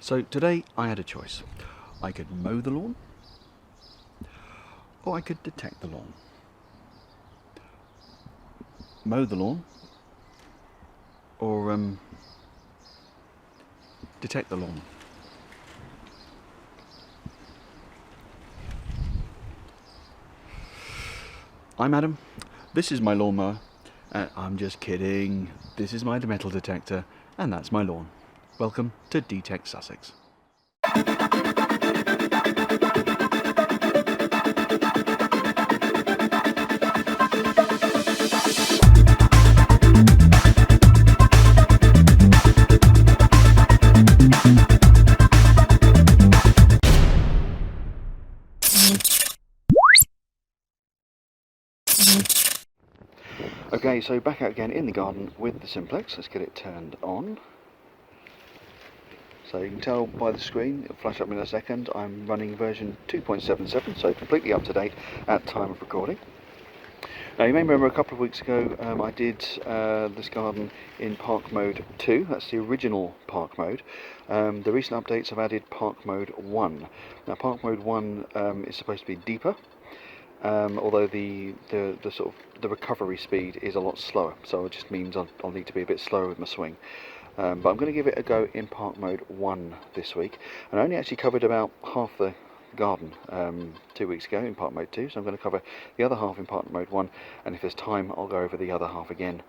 So today I had a choice. I could mow the lawn, or I could detect the lawn. Mow the lawn, or detect the lawn. I'm Adam, this is my lawnmower. I'm just kidding, this is my metal detector, and that's my lawn. Welcome to D-TEKT Sussex. Okay, so back out again in the garden with the Simplex. Let's get it turned on. So you can tell by the screen, it'll flash up in a second, I'm running version 2.77, so completely up to date at time of recording. Now you may remember a couple of weeks ago I did this garden in Park Mode 2, that's the original Park Mode. The recent updates have added Park Mode 1. Now Park Mode 1 is supposed to be deeper, although the recovery speed is a lot slower, so it just means I'll need to be a bit slower with my swing. But I'm going to give it a go in Park Mode 1 this week, and I only actually covered about half the garden 2 weeks ago in Park Mode 2, so I'm going to cover the other half in Park Mode 1, and if there's time I'll go over the other half again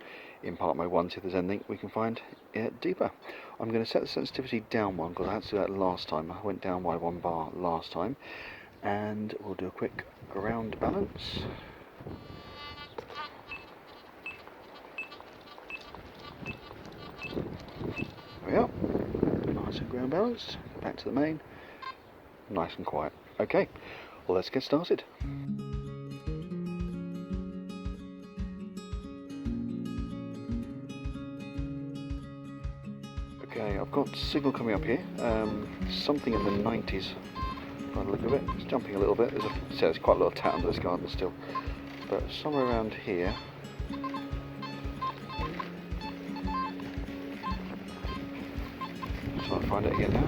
in Park Mode 1, see if there's anything we can find deeper. I'm going to set the sensitivity down one, because I had to do that last time. I went down by 1 bar last time, and we'll do a quick ground balance. There we are, nice and ground balanced. Back to the main, nice and quiet. Okay, well let's get started. Okay, I've got signal coming up here, something in the 90s by the look of it. It's jumping a little bit. There's quite a lot of tat under this garden still, but somewhere around here. Try and find it again now.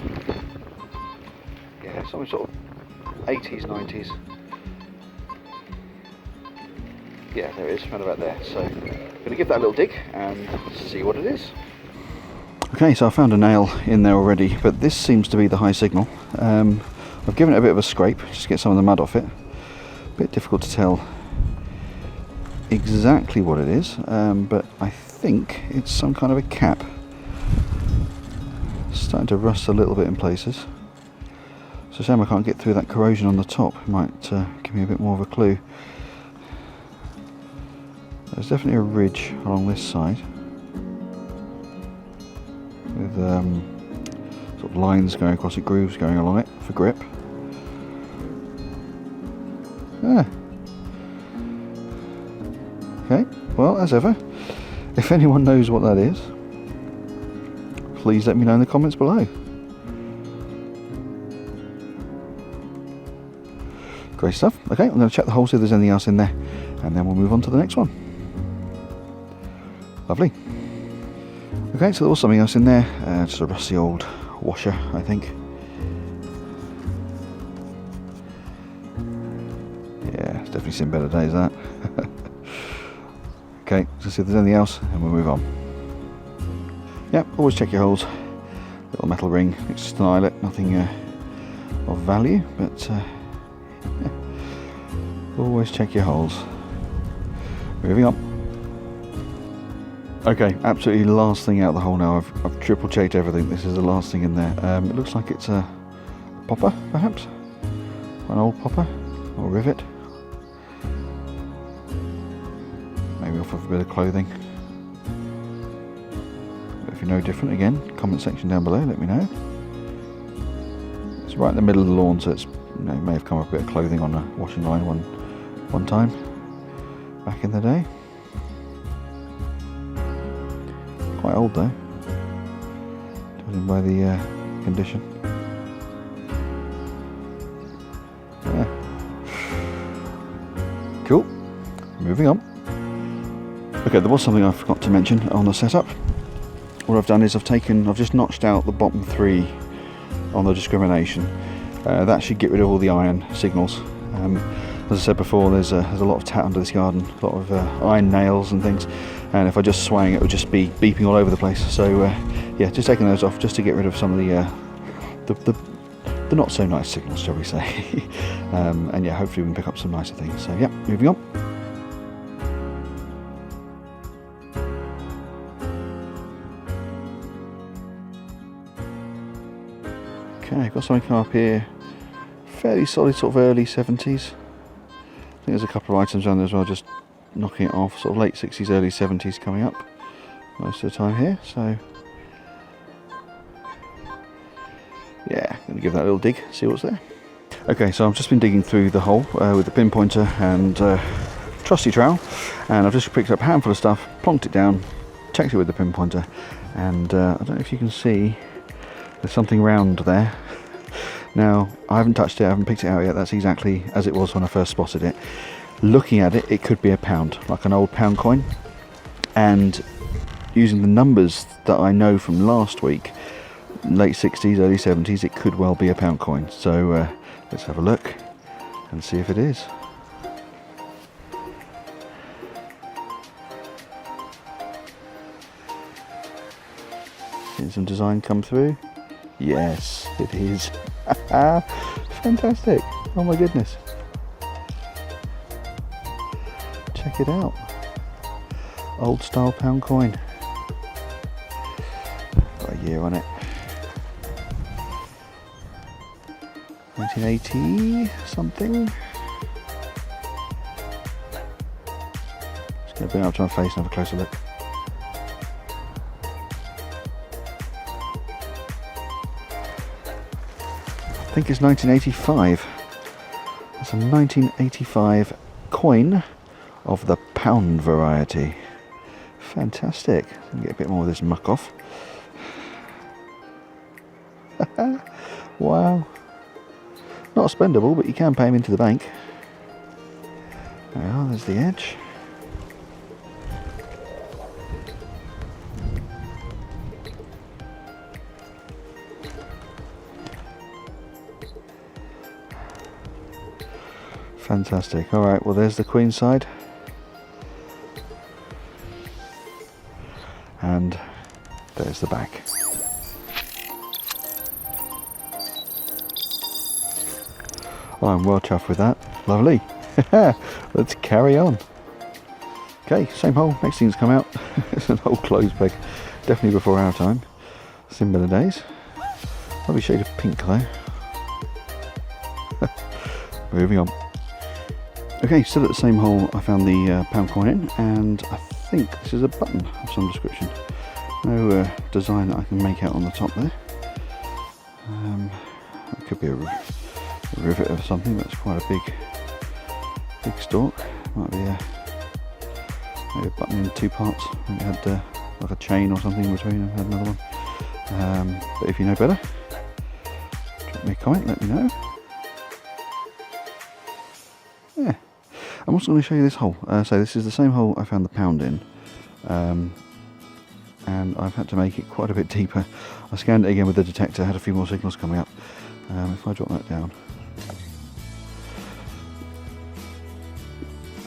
Yeah, something sort of 80s, 90s. Yeah, there it is, around about there. So I'm going to give that a little dig and see what it is. Okay, so I found a nail in there already, but this seems to be the high signal. I've given it a bit of a scrape just to get some of the mud off it. A bit difficult to tell exactly what it is, but I think it's some kind of a cap. Starting to rust a little bit in places. It's a shame I can't get through that corrosion on the top. It might give me a bit more of a clue. There's definitely a ridge along this side with sort of lines going across it, grooves going along it for grip. Okay, well, as ever, if anyone knows what that is, please let me know in the comments below. Great stuff. Okay, I'm going to check the hole, see if there's anything else in there, and then we'll move on to the next one. Lovely. Okay, so there was something else in there, just a rusty old washer, I think. Yeah, it's definitely seen better days, that. Okay, so see if there's anything else, and we'll move on. Yep, always check your holes. Little metal ring, it's just an eyelet, nothing of value, but yeah. Always check your holes. Moving on. Okay, absolutely last thing out of the hole now. I've triple checked everything. This is the last thing in there. It looks like it's a popper, perhaps? An old popper or rivet. Maybe off of a bit of clothing. If you know different, again, comment section down below, let me know. It's right in the middle of the lawn, so it's, you know, it may have come up a bit of clothing on a washing line one time back in the day. Quite old though, judging by the condition. Yeah. Cool. Moving on. Okay, there was something I forgot to mention on the setup. What I've done is I've just notched out the bottom 3 on the discrimination. That should get rid of all the iron signals. As I said before, there's a lot of tat under this garden, a lot of iron nails and things, and if I just swang it would just be beeping all over the place. So yeah, just taking those off just to get rid of some of the not so nice signals, shall we say. And yeah, hopefully we can pick up some nicer things. So yeah, moving on. Okay, I've got something come up here, fairly solid, sort of early 70s. I think there's a couple of items around there as well, just knocking it off, sort of late 60s, early 70s coming up most of the time here. So yeah, I'm going to give that a little dig, see what's there. Okay, so I've just been digging through the hole with the pinpointer and trusty trowel, and I've just picked up a handful of stuff, plonked it down, checked it with the pinpointer, and I don't know if you can see, there's something round there. Now, I haven't touched it, I haven't picked it out yet, that's exactly as it was when I first spotted it. Looking at it, it could be a pound, like an old pound coin, and using the numbers that I know from last week, late 60s, early 70s, it could well be a pound coin. So let's have a look and see if it is. Getting some design come through. Yes, it is. Fantastic. Oh my goodness. Check it out. Old style pound coin. Got a year on it. 1980 something. Just going to bring it up to my face and have a closer look. I think it's 1985. It's a 1985 coin of the pound variety. Fantastic. Get a bit more of this muck off. Wow. Not spendable, but you can pay them into the bank. Well, there's the edge. Fantastic. Alright, well there's the Queen side. And there's the back. Oh, I'm well chuffed with that. Lovely. Let's carry on. Okay, same hole. Next thing's come out. It's an old clothes peg. Definitely before our time. Similar days. Lovely shade of pink though. Moving on. Okay, still at the same hole I found the pound coin in, and I think this is a button of some description. No design that I can make out on the top there. It could be a rivet of something, but it's quite a big stalk. Might be maybe a button in two parts. I think it had like a chain or something in between, and had another one. But if you know better, drop me a comment, let me know. Yeah, I'm also going to show you this hole. So this is the same hole I found the pound in, and I've had to make it quite a bit deeper. I scanned it again with the detector, had a few more signals coming up. If I drop that down,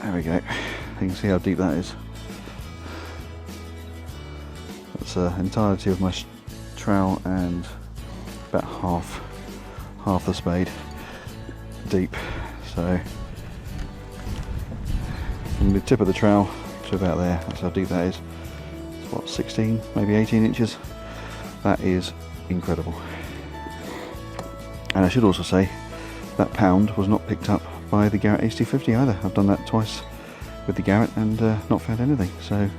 there we go. You can see how deep that is. That's the entirety of my trowel and about half the spade deep. So from the tip of the trowel to about there, that's how deep that is. It's what, 16, maybe 18 inches. That is incredible. And I should also say that pound was not picked up by the Garrett HT50 either. I've done that twice with the Garrett and not found anything. So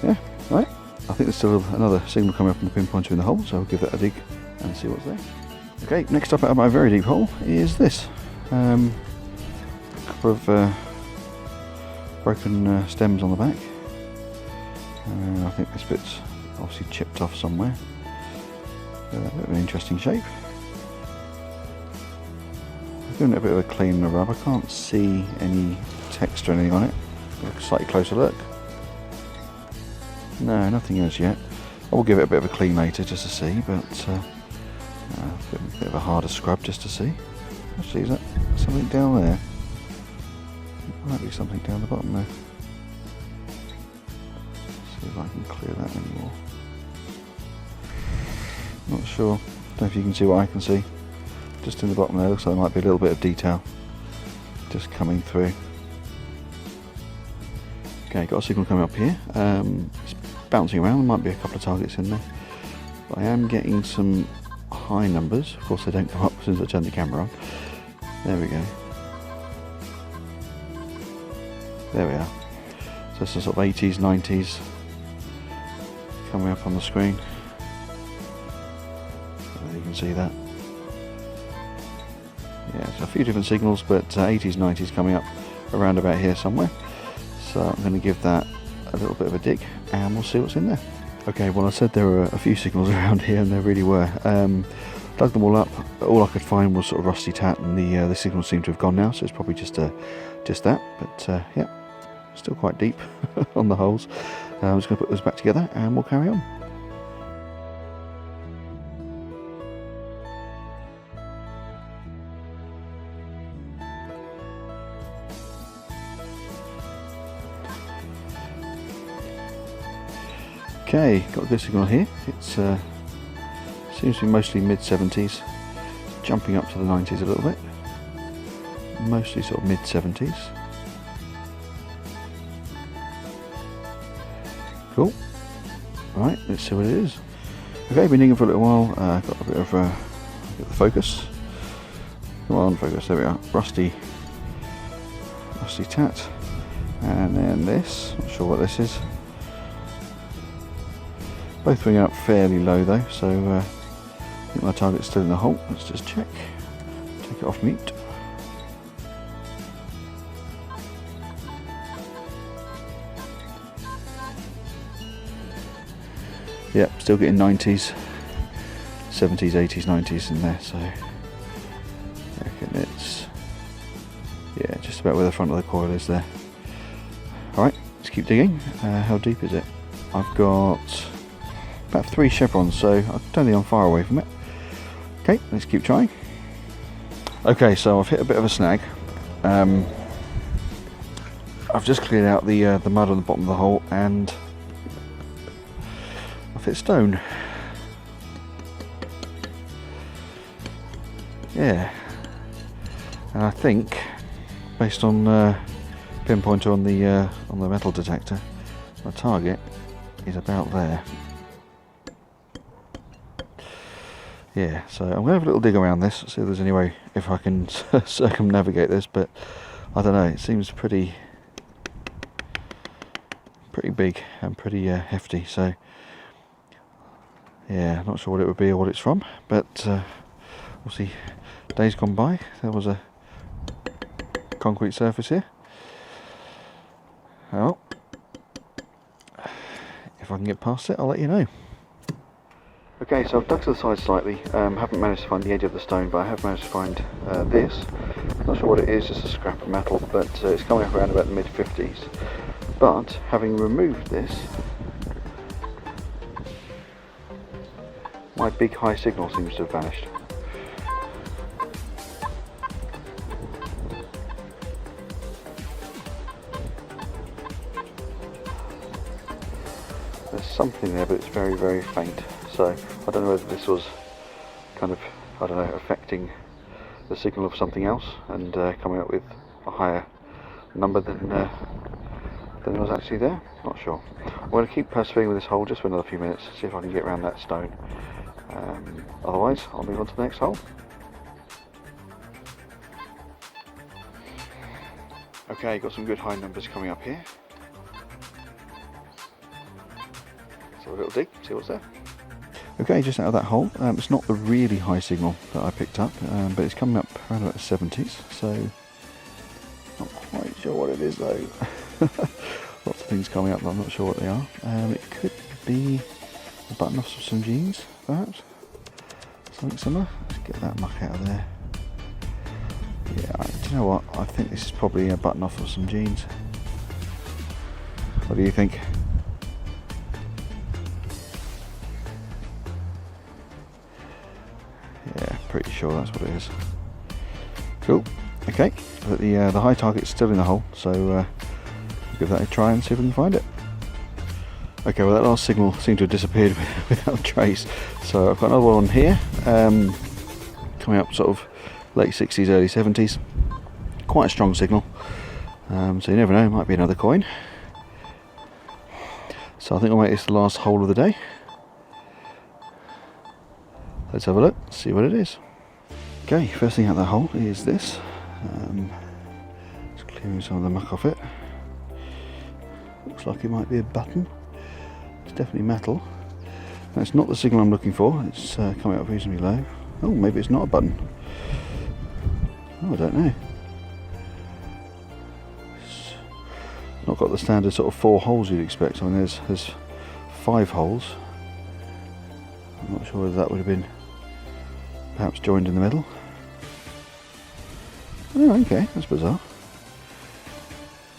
yeah, right. I think there's still another signal coming up on the pinpointer in the hole, so I'll give that a dig and see what's there. Okay, next up out of my very deep hole is this. A couple of broken stems on the back. I think this bit's obviously chipped off somewhere. A bit of an interesting shape. Giving it a bit of a clean rub. I can't see any text or anything on it. A slightly closer look. No, nothing as yet. I will give it a bit of a clean later just to see, but A bit of a harder scrub just to see. Actually, is that something down there? Might be something down the bottom there. See if I can clear that anymore. Not sure. Don't know if you can see what I can see. Just in the bottom there, looks like there might be a little bit of detail just coming through. Okay, got a signal coming up here. It's bouncing around. There might be a couple of targets in there. But I am getting some high numbers. Of course, they don't come up as soon as I turn the camera on. There we go. There we are. So it's the sort of 80s, 90s coming up on the screen. You can see that. Yeah, so a few different signals, but 80s, 90s coming up around about here somewhere. So I'm going to give that a little bit of a dig and we'll see what's in there. Okay, well I said there were a few signals around here and there really were. Dug them all up. All I could find was sort of rusty tat, and the signals seem to have gone now, so it's probably just that. But yeah, still quite deep on the holes. I'm just going to put those back together and we'll carry on. Okay, got a good signal here. It's seems to be mostly mid-70s, jumping up to the 90s a little bit. Mostly sort of mid-70s. Cool. Right, let's see what it is. Okay, been digging for a little while. Got a bit of get the focus. Come on, focus. There we are. Rusty tat, and then this. Not sure what this is. Both bringing up fairly low though, so I think my target's still in the hole. Let's just check. Take it off mute. Yep, still getting 90s, 70s, 80s, 90s in there, so I reckon it's, yeah, just about where the front of the coil is there. Alright, let's keep digging. How deep is it? I've got about 3 chevrons, so I'll turn the on fire away from it. Okay, let's keep trying. Okay, so I've hit a bit of a snag. I've just cleared out the mud on the bottom of the hole, and I've hit stone. Yeah, and I think, based on pinpointer on the metal detector, my target is about there. Yeah, so I'm going to have a little dig around this, see if there's any way if I can circumnavigate this, but I don't know, it seems pretty big and pretty hefty, so yeah, not sure what it would be or what it's from, but we'll see. Days gone by, there was a concrete surface here. Well, if I can get past it, I'll let you know. Okay, so I've dug to the side slightly, haven't managed to find the edge of the stone, but I have managed to find this. Not sure what it is, just a scrap of metal, but it's coming up around about the mid-50s. But, having removed this, my big high signal seems to have vanished. There's something there, but it's very, very faint. So I don't know whether this was kind of, I don't know, affecting the signal of something else and coming up with a higher number than was actually there. Not sure. I'm going to keep persevering with this hole just for another few minutes, see if I can get around that stone. Otherwise, I'll move on to the next hole. Okay, got some good high numbers coming up here. So a little dig, see what's there. Okay, just out of that hole, it's not the really high signal that I picked up, but it's coming up around about the 70s, so not quite sure what it is though. Lots of things coming up, but I'm not sure what they are. It could be a button off of some jeans, perhaps. Something similar. Let's get that muck out of there. Yeah, do you know what? I think this is probably a button off of some jeans. What do you think? Pretty sure that's what it is. Cool. Okay, but the high target's still in the hole, so give that a try and see if we can find it. Okay, well that last signal seemed to have disappeared without trace, so I've got another one here, coming up sort of late 60s, early 70s. Quite a strong signal, so you never know, it might be another coin. So I think I'll make this the last hole of the day. Let's have a look, see what it is. Okay, first thing out of that hole is this. Just clearing some of the muck off it. Looks like it might be a button. It's definitely metal. That's not the signal I'm looking for. It's coming up reasonably low. Oh, maybe it's not a button. Oh, I don't know. It's not got the standard sort of 4 holes you'd expect. I mean, there's 5 holes. I'm not sure whether that would have been perhaps joined in the middle. Oh, okay, that's bizarre.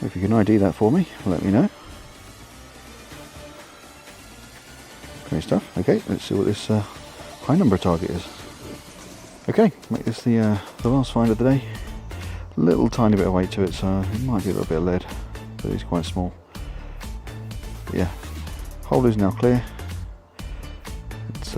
If you can ID that for me, let me know. Great stuff. Okay, let's see what this high number target is. Okay, make this the last find of the day. Little tiny bit of weight to it, so it might be a little bit of lead, but it's quite small. But yeah, hole is now clear. Let's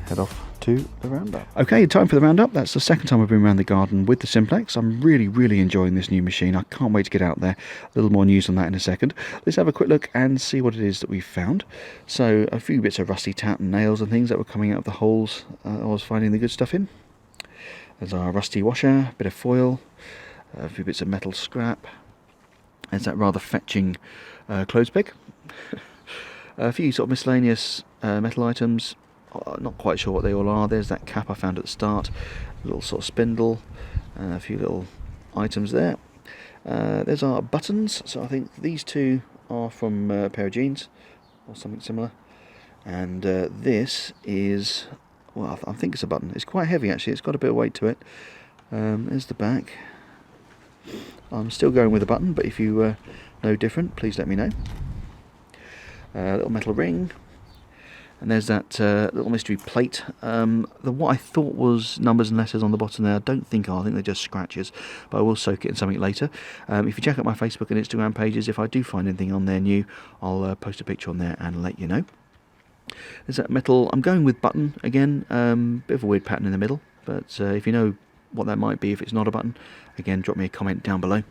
head off to the roundup. Okay, time for the roundup. That's the second time I've been around the garden with the Simplex. I'm really enjoying this new machine. I can't wait to get out there. A little more news on that in a second. Let's have a quick look and see what it is that we've found. So a few bits of rusty tat and nails and things that were coming out of the holes I was finding the good stuff in. There's our rusty washer, a bit of foil, a few bits of metal scrap. There's that rather fetching clothes peg. A few sort of miscellaneous metal items. Not quite sure what they all are. There's that cap I found at the start, a little sort of spindle, a few little items there. There's our buttons, so I think these two are from a pair of jeans or something similar, and this is, well, I think it's a button. It's quite heavy actually, it's got a bit of weight to it. There's the back. I'm still going with a button, but if you know different, please let me know. Little metal ring. And there's that little mystery plate. What I thought was numbers and letters on the bottom there, I don't think are. I think they're just scratches, but I will soak it in something later. If you check out my Facebook and Instagram pages, if I do find anything on there new, I'll post a picture on there and let you know. There's that metal, I'm going with button again, bit of a weird pattern in the middle, but if you know what that might be, if it's not a button, again, drop me a comment down below.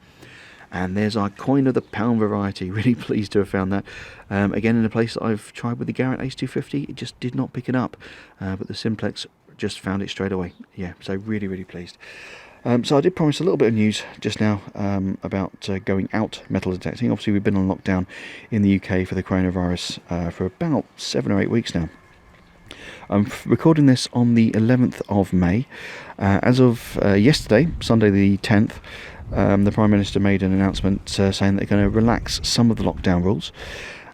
And there's our coin of the pound variety. Really pleased to have found that. Again, in a place that I've tried with the Garrett Ace 250, it just did not pick it up. But the Simplex just found it straight away. Yeah, so really pleased. So I did promise a little bit of news just now about going out metal detecting. Obviously, we've been on lockdown in the UK for the coronavirus for about 7 or 8 weeks now. I'm recording this on the 11th of May. As of yesterday, Sunday the 10th, the Prime Minister made an announcement saying they're going to relax some of the lockdown rules.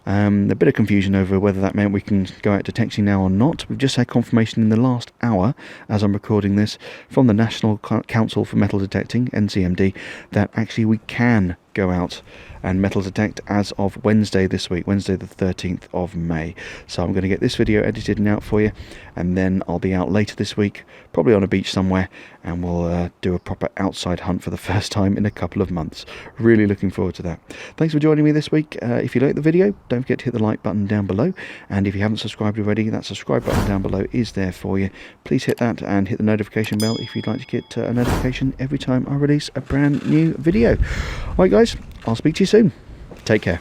A bit of confusion over whether that meant we can go out detecting now or not. We've just had confirmation in the last hour, as I'm recording this, from the National Council for Metal Detecting, NCMD, that actually we can go out and metal detect as of Wednesday this week, Wednesday the 13th of May. So I'm going to get this video edited and out for you, and then I'll be out later this week, probably on a beach somewhere, and we'll do a proper outside hunt for the first time in a couple of months. Really looking forward to that. Thanks for joining me this week. If you like the video, don't forget to hit the like button down below, and if you haven't subscribed already, that subscribe button down below is there for you. Please hit that and hit the notification bell if you'd like to get a notification every time I release a brand new video. Alright guys, I'll speak to you soon. Take care.